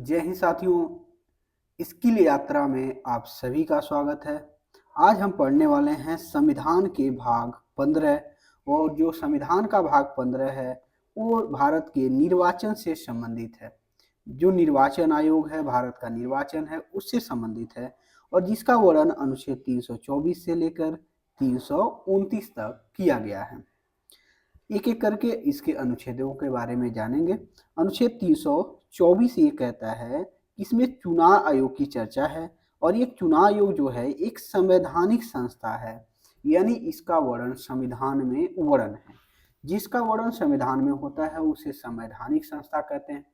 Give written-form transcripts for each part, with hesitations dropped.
जय हिंद साथियों। स्किल यात्रा में आप सभी का स्वागत है। आज हम पढ़ने वाले हैं संविधान के भाग 15। और जो संविधान का भाग 15 है वो भारत के निर्वाचन से संबंधित है। जो निर्वाचन आयोग है, भारत का निर्वाचन है, उससे संबंधित है और जिसका वर्णन अनुच्छेद 324 से लेकर 329 तक किया गया है। एक एक करके इसके अनुच्छेदों के बारे में जानेंगे। अनुच्छेद 324 ये कहता है कि इसमें चुनाव आयोग की चर्चा है और ये चुनाव आयोग जो है एक संवैधानिक संस्था है, यानी इसका वर्णन संविधान में वर्णन है। जिसका वर्णन संविधान में होता है उसे संवैधानिक संस्था कहते हैं।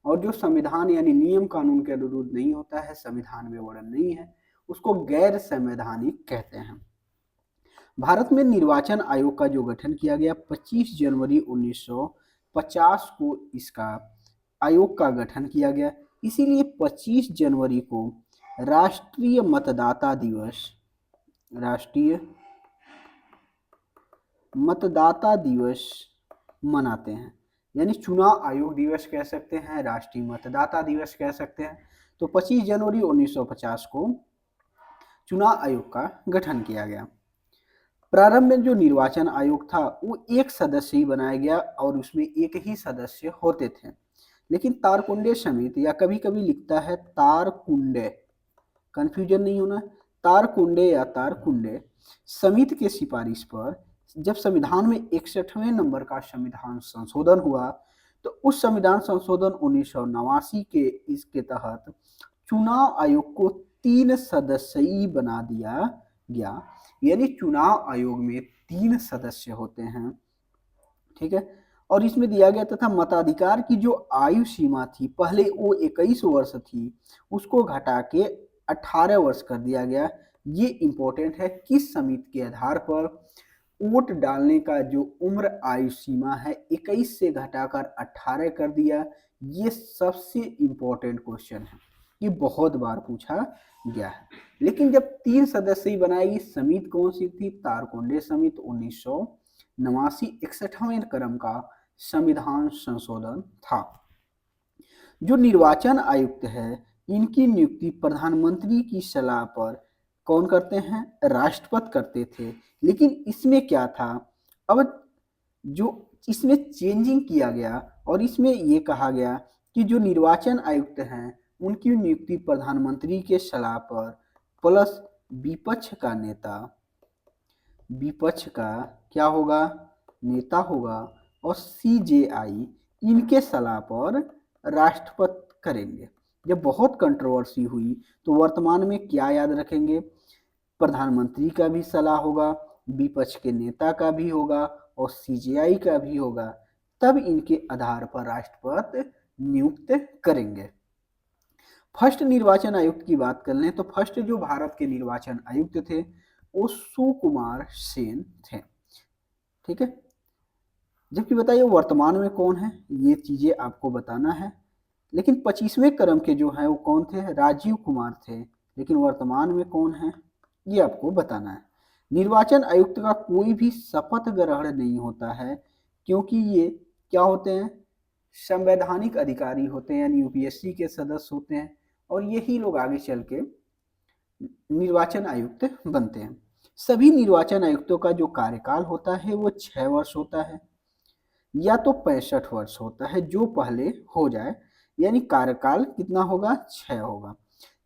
और जो संविधान यानी नियम कानून के अनुरूप नहीं होता है, संविधान में वर्णन नहीं है, उसको गैर संवैधानिक कहते हैं। भारत में निर्वाचन आयोग का जो गठन किया गया 25 जनवरी 1950 को इसका आयोग का गठन किया गया। इसीलिए 25 जनवरी को राष्ट्रीय मतदाता दिवस मनाते हैं। यानी चुनाव आयोग दिवस कह सकते हैं, राष्ट्रीय मतदाता दिवस कह सकते हैं। तो 25 जनवरी 1950 को चुनाव आयोग का गठन किया गया। प्रारंभ में जो निर्वाचन आयोग था वो एक सदस्य ही बनाया गया और उसमें एक ही सदस्य होते थे। लेकिन तारकुंडे समिति, या कभी कभी लिखता है तारकुंडे, कंफ्यूजन नहीं होना, तारकुंडे या तारकुंडे समिति के सिफारिश पर जब संविधान में 61वें नंबर का संविधान संशोधन हुआ तो उस संविधान संशोधन 1989 के इसके तहत चुनाव आयोग को 3 सदस्यीय बना दिया गया। यानी चुनाव आयोग में 3 सदस्य होते हैं, ठीक है। और इसमें दिया गया तथा मताधिकार की जो आयु सीमा थी, पहले वो 21 वर्ष थी, उसको घटा के 18 वर्ष कर दिया गया। ये इंपॉर्टेंट है, किस समिति के आधार पर वोट डालने का जो उम्र आयु सीमा है 21 से घटाकर 18 कर दिया। ये सबसे इंपॉर्टेंट क्वेश्चन है, ये बहुत बार पूछा गया है। लेकिन जब 3 सदस्य बनाई समिति कौन सी थी? तारकुंडे समिति 1989 61वें क्रम का संविधान संशोधन था। जो निर्वाचन आयुक्त है इनकी नियुक्ति प्रधानमंत्री की सलाह पर कौन करते हैं? राष्ट्रपति करते थे। लेकिन इसमें क्या था, अब जो इसमें चेंजिंग किया गया और इसमें ये कहा गया कि जो निर्वाचन आयुक्त हैं उनकी नियुक्ति प्रधानमंत्री के सलाह पर प्लस विपक्ष का क्या होगा? नेता होगा और सीजेआई इनके सलाह पर राष्ट्रपति करेंगे। जब बहुत कंट्रोवर्सी हुई तो वर्तमान में क्या याद रखेंगे? प्रधानमंत्री का भी सलाह होगा, विपक्ष के नेता का भी होगा और सीजेआई का भी होगा, तब इनके आधार पर राष्ट्रपति नियुक्त करेंगे। फर्स्ट निर्वाचन आयुक्त की बात कर लें तो फर्स्ट जो भारत के निर्वाचन आयुक्त थे वो सुकुमार सेन थे, ठीक है। जबकि बताइए वर्तमान में कौन है, ये चीजें आपको बताना है। लेकिन 25वें क्रम के जो है वो कौन थे? राजीव कुमार थे। लेकिन वर्तमान में कौन है ये आपको बताना है। निर्वाचन आयुक्त का कोई भी शपथ ग्रहण नहीं होता है, क्योंकि ये क्या होते हैं? संवैधानिक अधिकारी होते हैं, यानी यूपीएससी के सदस्य होते हैं और यही लोग आगे चल के निर्वाचन आयुक्त बनते हैं। सभी निर्वाचन आयुक्तों का जो कार्यकाल होता है वो 6 वर्ष होता है या तो 65 वर्ष होता है, जो पहले हो जाए। यानी कार्यकाल कितना होगा? 6 होगा।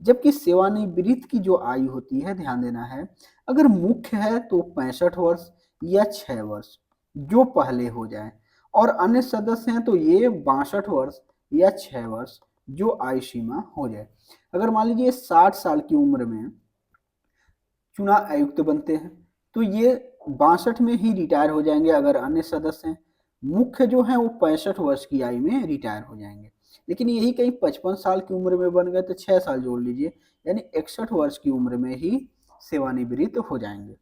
जबकि सेवानिवृत्त की जो आयु होती है, ध्यान देना है, अगर मुख्य है तो 65 वर्ष या 6 वर्ष जो पहले हो जाए, और अन्य सदस्य हैं तो ये 62 वर्ष या 6 वर्ष जो आयु सीमा हो जाए। अगर मान लीजिए 60 साल की उम्र में चुनाव आयुक्त बनते हैं तो ये 62 में ही रिटायर हो जाएंगे। अगर अन्य सदस्य हैं, मुख्य जो है वो 65 वर्ष की आयु में रिटायर हो जाएंगे। लेकिन यही कहीं 55 साल की उम्र में बन गए तो 6 साल जोड़ लीजिए, यानी 61 वर्ष की उम्र में ही सेवानिवृत्त हो जाएंगे।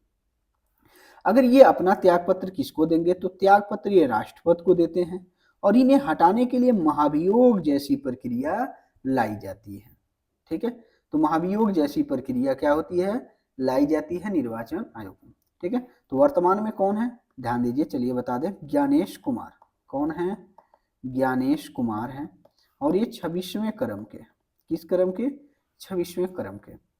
अगर ये अपना त्यागपत्र किसको देंगे? तो त्यागपत्र ये राष्ट्रपति को देते हैं और इन्हें हटाने के लिए महाभियोग जैसी प्रक्रिया लाई जाती है, ठीक है। तो महाभियोग जैसी प्रक्रिया क्या होती है? लाई जाती है निर्वाचन आयोग में, ठीक है। तो वर्तमान में कौन है? ध्यान दीजिए, चलिए बता दें, ज्ञानेश कुमार। कौन है? ज्ञानेश कुमार हैं। और ये 26वें क्रम के, किस क्रम के? 26वें क्रम के।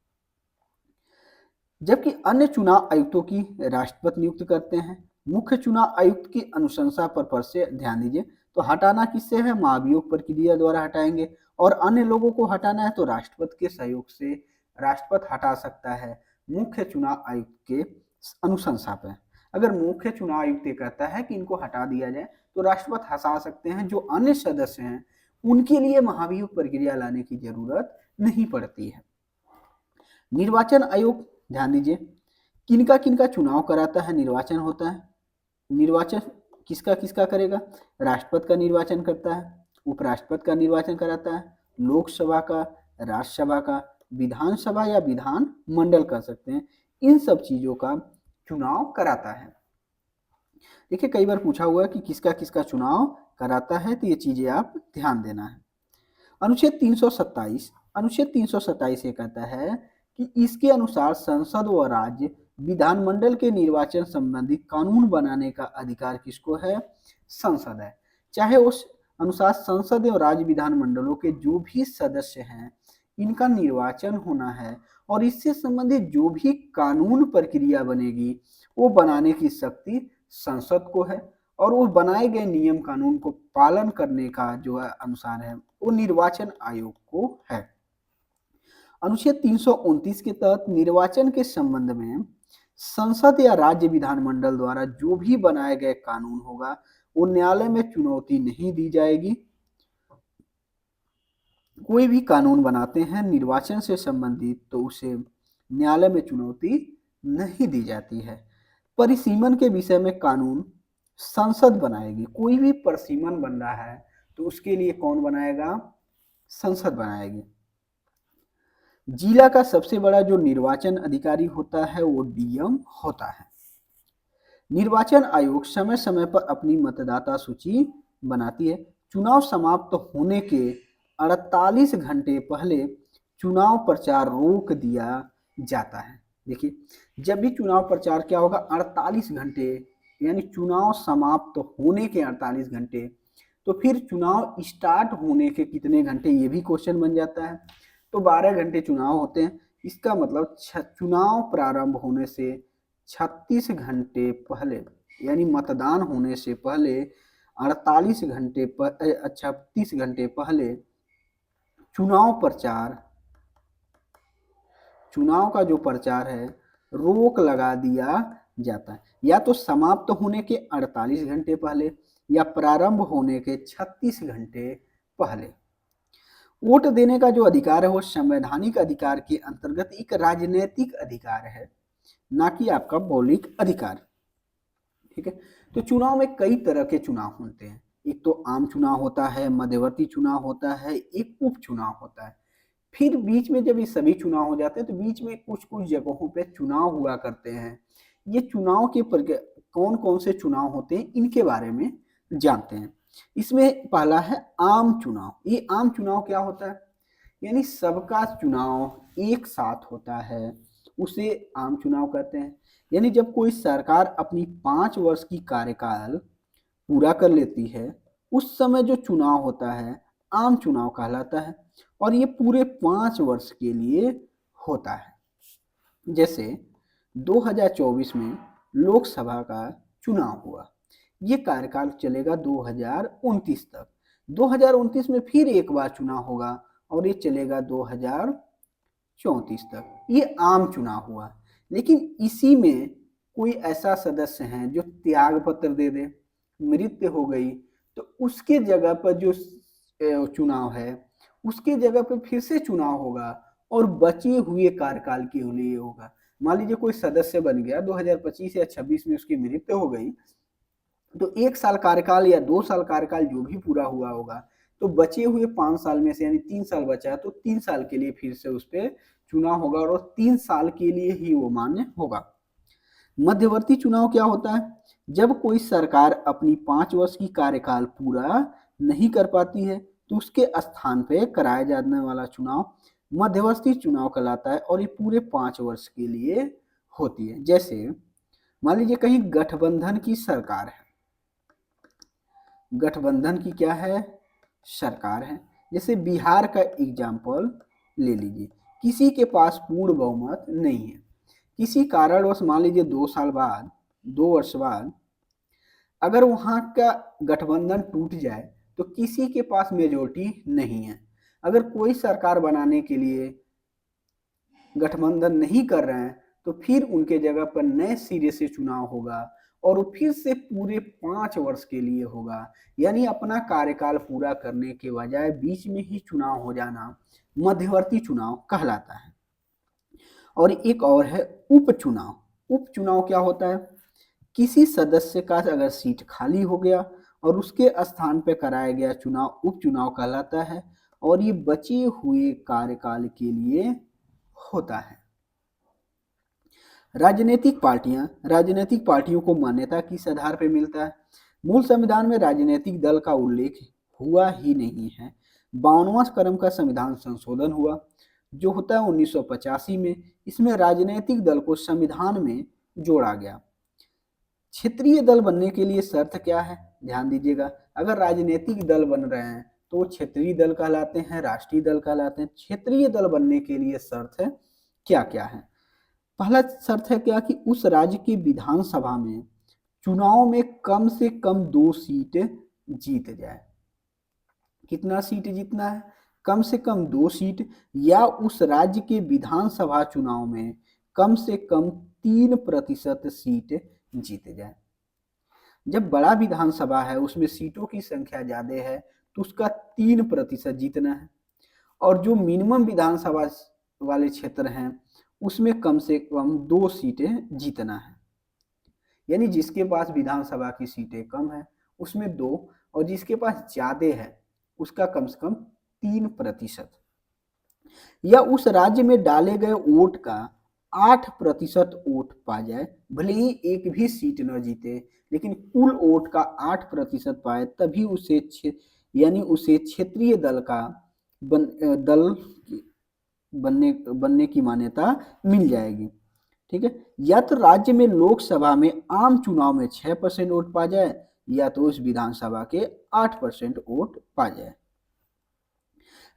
जबकि अन्य चुनाव आयुक्तों की राष्ट्रपति नियुक्त करते हैं। मुख्य चुनाव आयुक्त की अनुशंसा पर पद से ध्यान दीजिए, तो हटाना किससे है? महाभियोग प्रक्रिया द्वारा हटाएंगे। और अन्य लोगों को हटाना है तो राष्ट्रपति के सहयोग से राष्ट्रपति हटा सकता है मुख्य चुनाव आयुक्त के अनुशंसा पर। अगर मुख्य चुनाव आयुक्त ये कहता है कि इनको हटा दिया जाए तो राष्ट्रपति हटा सकते हैं। जो अन्य सदस्य हैं उनके लिए महाभियोग प्रक्रिया लाने की जरूरत नहीं पड़ती है। निर्वाचन आयोग, ध्यान दीजिए, किनका किनका चुनाव कराता है? निर्वाचन होता है। निर्वाचन किसका किसका करेगा? राष्ट्रपति का निर्वाचन करता है, उपराष्ट्रपति का निर्वाचन कराता है, लोकसभा का, राज्यसभा का, विधानसभा या विधान मंडल कर सकते हैं, इन सब चीजों का चुनाव कराता है। देखिए कई बार पूछा हुआ है कि किसका किसका चुनाव कराता है, तो ये चीजें आप ध्यान देना है। अनुच्छेद 327 ये कहता है कि इसके अनुसार संसद व राज्य विधानमंडल के निर्वाचन संबंधी कानून बनाने का अधिकार किसको है? संसद है। चाहे उस अनुसार संसद और राज्य विधानमंडलों के जो भी सदस्य हैं इनका निर्वाचन होना है और इससे संबंधित जो भी कानून प्रक्रिया बनेगी वो बनाने की शक्ति संसद को है और वो बनाए गए नियम कानून को पालन करने का जो अनुसार है वो निर्वाचन आयोग को है। अनुच्छेद 329 के तहत निर्वाचन के संबंध में संसद या राज्य विधानमंडल द्वारा जो भी बनाए गए कानून होगा वो न्यायालय में चुनौती नहीं दी जाएगी। कोई भी कानून बनाते हैं निर्वाचन से संबंधित तो उसे न्यायालय में चुनौती नहीं दी जाती है। परिसीमन के विषय में कानून संसद बनाएगी। कोई भी परिसीमन बन रहा है तो उसके लिए कौन बनाएगा? संसद बनाएगी। जिला का सबसे बड़ा जो निर्वाचन अधिकारी होता है वो डीएम होता है। निर्वाचन आयोग समय समय पर अपनी मतदाता सूची बनाती है। चुनाव समाप्त होने के 48 घंटे पहले चुनाव प्रचार रोक दिया जाता है। देखिए जब भी चुनाव प्रचार क्या होगा? 48 घंटे, यानी चुनाव समाप्त होने के 48 घंटे। तो फिर चुनाव स्टार्ट होने के कितने घंटे, ये भी क्वेश्चन बन जाता है। तो 12 घंटे चुनाव होते हैं। इसका मतलब चुनाव प्रारंभ होने से 36 घंटे पहले, यानी मतदान होने से पहले 38 घंटे 36 घंटे पहले चुनाव का जो प्रचार है रोक लगा दिया जाता है। या तो समाप्त होने के 48 घंटे पहले या प्रारंभ होने के 36 घंटे पहले। वोट देने का जो अधिकार है वो संवैधानिक अधिकार के अंतर्गत एक राजनीतिक अधिकार है, ना कि आपका मौलिक अधिकार। ठीक है, तो चुनाव में कई तरह के चुनाव होते हैं। एक तो आम चुनाव होता है, मध्यवर्ती चुनाव होता है, एक उपचुनाव होता है। फिर बीच में जब ये सभी चुनाव हो जाते हैं तो बीच में कुछ कुछ जगहों पे चुनाव हुआ करते हैं। ये चुनाव के कौन कौन से चुनाव होते हैं इनके बारे में जानते हैं। इसमें पहला है आम चुनाव। ये आम चुनाव क्या होता है? यानी सबका चुनाव एक साथ होता है, उसे आम चुनाव कहते हैं। यानी जब कोई सरकार अपनी 5 वर्ष की कार्यकाल पूरा कर लेती है उस समय जो चुनाव होता है आम चुनाव कहलाता है और ये पूरे 5 वर्ष के लिए होता है। जैसे 2024 में लोकसभा का चुनाव हुआ, ये कार्यकाल चलेगा 2029 तक। 2029 में फिर एक बार चुनाव होगा और ये चलेगा 2034 तक। ये आम चुनाव हुआ। लेकिन इसी में कोई ऐसा सदस्य है जो त्याग पत्र दे दे, मृत्यु हो गई, तो उसके जगह पर जो चुनाव है उसके जगह पर फिर से चुनाव होगा और बचे हुए कार्यकाल के लिए होगा। मान लीजिए कोई सदस्य बन गया 2025 या 26 में उसकी मृत्यु हो गई, तो 1 साल कार्यकाल या 2 साल कार्यकाल जो भी पूरा हुआ होगा तो बचे हुए 5 साल में से, यानी 3 साल बचा है तो 3 साल के लिए फिर से उस पर चुनाव होगा और 3 साल के लिए ही वो मान्य होगा। मध्यवर्ती चुनाव क्या होता है? जब कोई सरकार अपनी 5 वर्ष की कार्यकाल पूरा नहीं कर पाती है तो उसके स्थान पे कराया जाने वाला चुनाव मध्यवर्ती चुनाव कहलाता है और ये पूरे 5 वर्ष के लिए होती है। जैसे मान लीजिए कहीं गठबंधन की सरकार है, गठबंधन की क्या है? सरकार है। जैसे बिहार का एग्जाम्पल ले लीजिए, किसी के पास पूर्ण बहुमत नहीं है, किसी कारणवश मान लीजिए 2 साल बाद, 2 वर्ष बाद अगर वहां का गठबंधन टूट जाए तो किसी के पास मेजोरिटी नहीं है, अगर कोई सरकार बनाने के लिए गठबंधन नहीं कर रहे हैं तो फिर उनके जगह पर नए सिरे से चुनाव होगा और वो फिर से पूरे 5 वर्ष के लिए होगा। यानी अपना कार्यकाल पूरा करने के बजाय बीच में ही चुनाव हो जाना मध्यवर्ती चुनाव कहलाता है। और एक और है उपचुनाव। उपचुनाव क्या होता है? किसी सदस्य का अगर सीट खाली हो गया और उसके स्थान पर कराया गया चुनाव उपचुनाव कहलाता है और ये बचे हुए कार्यकाल के लिए होता है। राजनीतिक पार्टियों को मान्यता किस आधार पर मिलता है? मूल संविधान में राजनीतिक दल का उल्लेख हुआ ही नहीं है। 52वां क्रम का संविधान संशोधन हुआ जो होता है 1985 में। इसमें राजनीतिक दल को संविधान में जोड़ा गया। क्षेत्रीय दल बनने के लिए शर्त क्या है? ध्यान दीजिएगा, अगर राजनीतिक दल बन रहे हैं तो वो क्षेत्रीय दल कहलाते हैं, राष्ट्रीय दल कहलाते हैं। क्षेत्रीय दल बनने के लिए शर्त है क्या क्या है? पहला शर्त है क्या कि उस राज्य की विधानसभा में चुनाव में कम से कम 2 सीट जीत जाए। कितना सीट जीतना है? कम से कम 2 सीट, या उस राज्य के विधानसभा चुनाव में कम से कम 3% सीट जीत जाए। जब बड़ा विधानसभा है उसमें सीटों की संख्या ज्यादा है तो उसका 3% जीतना है, और जो मिनिमम विधानसभा वाले क्षेत्र हैं उसमें कम से कम 2 सीटें जीतना है। यानी जिसके पास विधानसभा की सीटें कम है उसमें 2, और जिसके पास ज्यादा है उसका कम से कम 3%, या उस राज्य में डाले गए वोट का 8% वोट पा जाए। भले ही एक भी सीट न जीते लेकिन कुल वोट का 8% पाए, तभी यानी उसे क्षेत्रीय दल का दल बनने की मान्यता मिल जाएगी। ठीक है, या तो राज्य में लोकसभा में आम चुनाव में 6% वोट पा जाए, या तो उस विधानसभा के 8% वोट पा जाए।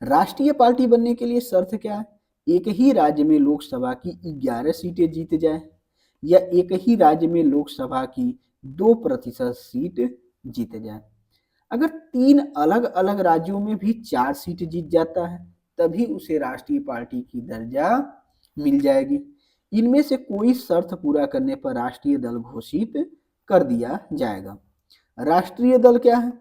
राष्ट्रीय पार्टी बनने के लिए शर्त क्या है? एक ही राज्य में लोकसभा की 11 सीटें जीत जाए, या एक ही राज्य में लोकसभा की 2% सीट जीत जाए। अगर 3 अलग अलग राज्यों में भी 4 सीट जीत जाता है तभी उसे राष्ट्रीय पार्टी की दर्जा मिल जाएगी। इनमें से कोई शर्त पूरा करने पर राष्ट्रीय दल घोषित कर दिया जाएगा। राष्ट्रीय दल क्या है?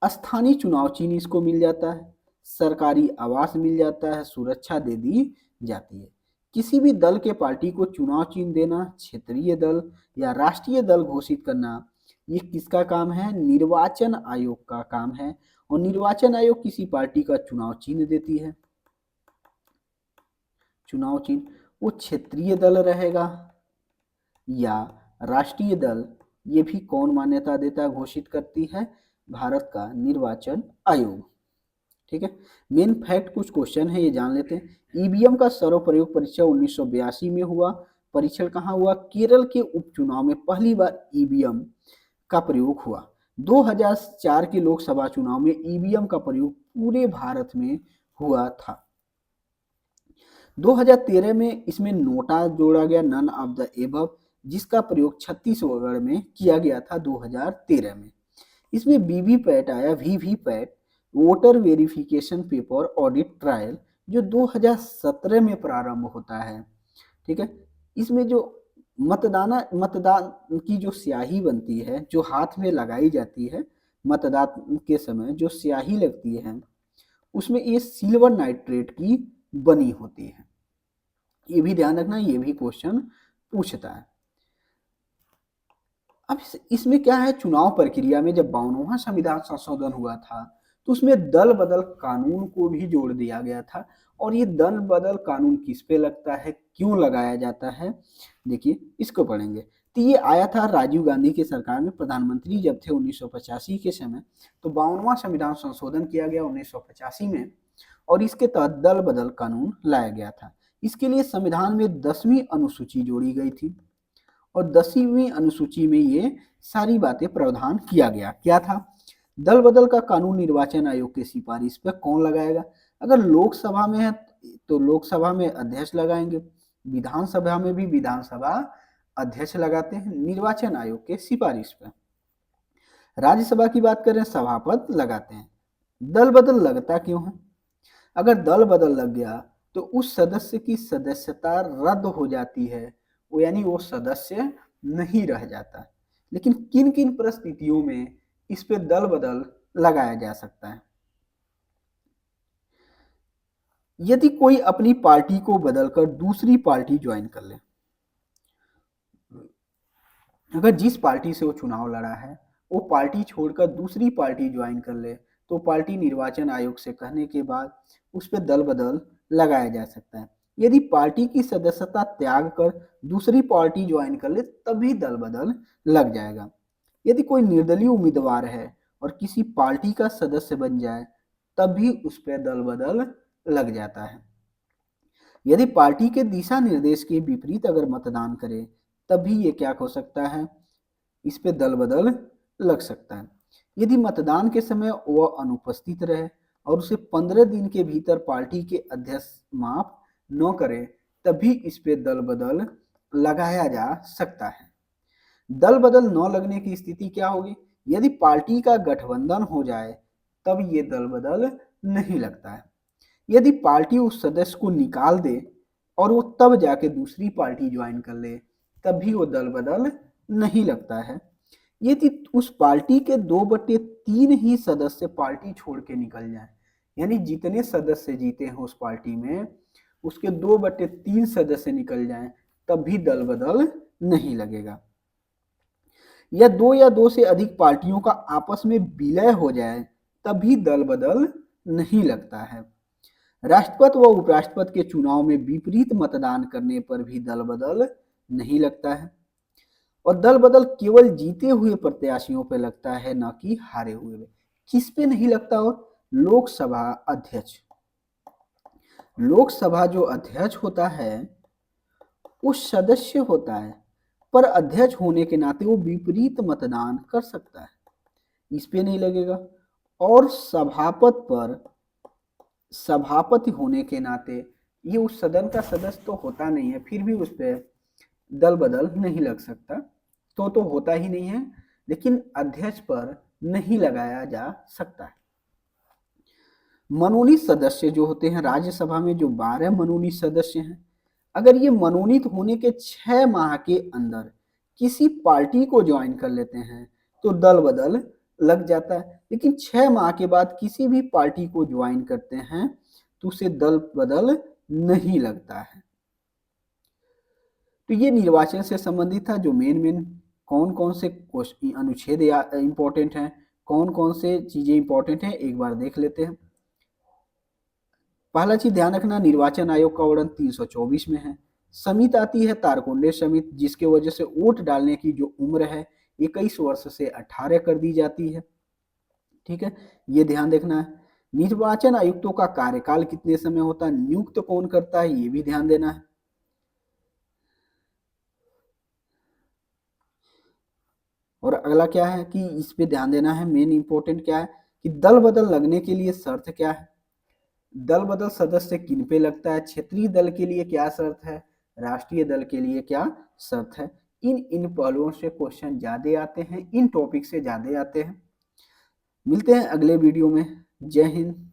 स्थानीय चुनाव चिन्ह इसको मिल जाता है, सरकारी आवास मिल जाता है, सुरक्षा दे दी जाती है। किसी भी दल के पार्टी को चुनाव चिन्ह देना, क्षेत्रीय दल या राष्ट्रीय दल घोषित करना, ये किसका काम है? निर्वाचन आयोग का काम है। और निर्वाचन आयोग किसी पार्टी का चुनाव चिन्ह देती है। चुनाव चिन्ह वो क्षेत्रीय दल रहेगा या राष्ट्रीय दल, ये भी कौन मान्यता देता, घोषित करती है? भारत का निर्वाचन आयोग। ठीक है, मेन फैक्ट कुछ क्वेश्चन है ये जान लेते हैं। ईवीएम का सर्वप्रयोग परीक्षण 1982 में हुआ। परीक्षण कहाँ हुआ? केरल के उपचुनाव में पहली बार ईवीएम का प्रयोग हुआ। 2004 के लोकसभा चुनाव में ईवीएम का प्रयोग पूरे भारत में हुआ था। 2013 में इसमें नोटा जोड़ा गया, नन ऑफ द एबव, जिसका प्रयोग छत्तीसगढ़ में किया गया था 2013 में। इसमें वीवीपैट आया, VVPAT voter verification paper audit trial, जो 2017 में प्रारंभ होता है। ठीक है, इसमें जो मतदान की जो स्याही बनती है, जो हाथ में लगाई जाती है मतदान के समय, जो स्याही लगती है उसमें ये सिल्वर नाइट्रेट की बनी होती है। ये भी ध्यान रखना, ये भी क्वेश्चन पूछता है। अब इसमें क्या है? चुनाव प्रक्रिया में जब 52वां संविधान संशोधन हुआ था तो उसमें दल बदल कानून को भी जोड़ दिया गया था। और ये दल बदल कानून किस पे लगता है, क्यों लगाया जाता है, देखिए इसको पढ़ेंगे। तो ये आया था राजीव गांधी की सरकार में, प्रधानमंत्री जब थे 1985 के समय, तो 52वां संविधान संशोधन किया गया 1985 में, और इसके तहत दल बदल कानून लाया गया था। इसके लिए संविधान में 10वीं अनुसूची जोड़ी गई थी, और 10वीं अनुसूची में ये सारी बातें प्रावधान किया गया। क्या था? दल बदल का कानून निर्वाचन आयोग की सिफारिश पे कौन लगाएगा? अगर लोकसभा में है तो लोकसभा में अध्यक्ष लगाएंगे, विधानसभा में भी विधानसभा अध्यक्ष लगाते हैं निर्वाचन आयोग के सिफारिश पे। राज्यसभा की बात करें सभापति लगाते हैं। दल बदल लगता क्यों है? अगर दल बदल लग गया तो उस सदस्य की सदस्यता रद्द हो जाती है, वो यानी वो सदस्य नहीं रह जाता। लेकिन किन किन परिस्थितियों में इस पे दल बदल लगाया जा सकता है? यदि कोई अपनी पार्टी को बदलकर दूसरी पार्टी ज्वाइन कर ले, अगर जिस पार्टी से वो चुनाव लड़ा है वो पार्टी छोड़कर दूसरी पार्टी ज्वाइन कर ले, तो पार्टी निर्वाचन आयोग से कहने के बाद उस पर दल बदल लगाया जा सकता है। यदि पार्टी की सदस्यता त्याग कर दूसरी पार्टी ज्वाइन कर ले तभी दल बदल लग जाएगा। यदि कोई निर्दलीय उम्मीदवार है और किसी पार्टी का सदस्य बन जाए तब भी उस पर दल बदल लग जाता है। यदि पार्टी के दिशा निर्देश के विपरीत अगर मतदान करे तब भी ये क्या हो सकता है, इस पे दल बदल लग सकता है। यदि मतदान के समय वह अनुपस्थित रहे और उसे 15 दिन के भीतर पार्टी के अध्यक्ष माफ न करे तभी इस पे दल बदल लगाया जा सकता है। दल बदल न लगने की स्थिति क्या होगी? यदि पार्टी का गठबंधन हो जाए तब ये दल बदल नहीं लगता है। यदि पार्टी उस सदस्य को निकाल दे और वो तब जाके दूसरी पार्टी ज्वाइन कर ले तब भी वो दल बदल नहीं लगता है। यदि उस पार्टी के 2/3 ही सदस्य पार्टी छोड़ के निकल जाए, यानी जितने सदस्य जीते हैं उस पार्टी में उसके 2/3 सदस्य निकल जाएं तब भी दल बदल नहीं लगेगा। या दो से अधिक पार्टियों का आपस में विलय हो जाए तब भी दल बदल नहीं लगता है। राष्ट्रपति व उपराष्ट्रपति के चुनाव में विपरीत मतदान करने पर भी दल बदल नहीं लगता है। और दल बदल केवल जीते हुए प्रत्याशियों पर लगता है, न कि हारे हुए में। किस पे नहीं लगता? और लोकसभा अध्यक्ष, लोकसभा जो अध्यक्ष होता है वो सदस्य होता है, पर अध्यक्ष होने के नाते वो विपरीत मतदान कर सकता है, इस पे नहीं लगेगा। और सभापति पर, सभापति होने के नाते ये उस सदन का सदस्य तो होता नहीं है, फिर भी उस पर दल बदल नहीं लग सकता, तो होता ही नहीं है, लेकिन अध्यक्ष पर नहीं लगाया जा सकता है। मनोनीत सदस्य जो होते हैं राज्यसभा में, जो 12 मनोनीत सदस्य हैं, अगर ये मनोनीत होने के 6 माह के अंदर किसी पार्टी को ज्वाइन कर लेते हैं तो दल बदल लग जाता है। लेकिन 6 माह के बाद किसी भी पार्टी को ज्वाइन करते हैं तो उसे दल बदल नहीं लगता है। तो ये निर्वाचन से संबंधित था। जो मेन कौन कौन से अनुच्छेद इंपॉर्टेंट हैं, कौन कौन से चीजें इंपॉर्टेंट हैं, एक बार देख लेते हैं। पहला चीज ध्यान रखना, निर्वाचन आयोग का वर्णन 324 में है। समिति आती है तारकुंडे समिति, जिसके वजह से वोट डालने की जो उम्र है 21 वर्ष से 18 कर दी जाती है। ठीक है, ये ध्यान देखना है। निर्वाचन आयुक्तों का कार्यकाल कितने समय होता है, नियुक्त कौन करता है, ये भी ध्यान देना है। और अगला क्या है कि इस पे ध्यान देना है, मेन इंपॉर्टेंट क्या है कि दल बदल लगने के लिए शर्त क्या है, दल बदल सदस्य किन पे लगता है, क्षेत्रीय दल के लिए क्या शर्त है, राष्ट्रीय दल के लिए क्या शर्त है। इन पहलुओं से क्वेश्चन ज्यादा आते हैं, इन टॉपिक से ज्यादा आते हैं। मिलते हैं अगले वीडियो में। जय हिंद।